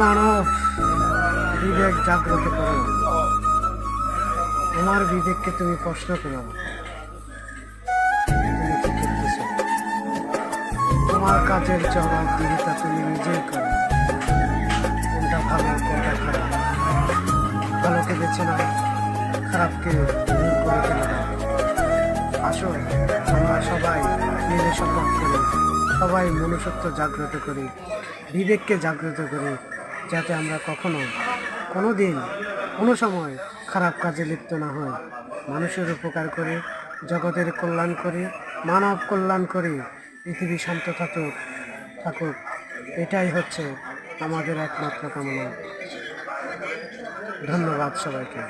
মানব, বিবেক জাগ্রত করো। তোমার বিবেককে তুমি প্রশ্ন করো, তুমি কি করতেছো? তোমার কাজের জবাবদিহিতা তুমি নিজেই করো। কোনটা ভালো, কোনটা খারাপ। ভালোকে বেছে নাও, খারাপকে দূর করে ফেলে দাও। আসুন আমরা সবাই মিলে শপথ করি, সবাই মনুষ্যত্ব জাগ্রত করি, বিবেককে জাগ্রত করি, যাতে আমরা কখনো কোনো দিন কোনো সময় খারাপ কাজে লিপ্ত না হই। মানুষের উপকার করি, জগতের কল্যাণ করি, মানব কল্যাণ করি, পৃথিবী শান্ত থাকুক থাকুক এটাই হচ্ছে আমাদের একমাত্র কামনা। ধন্যবাদ সবাইকে।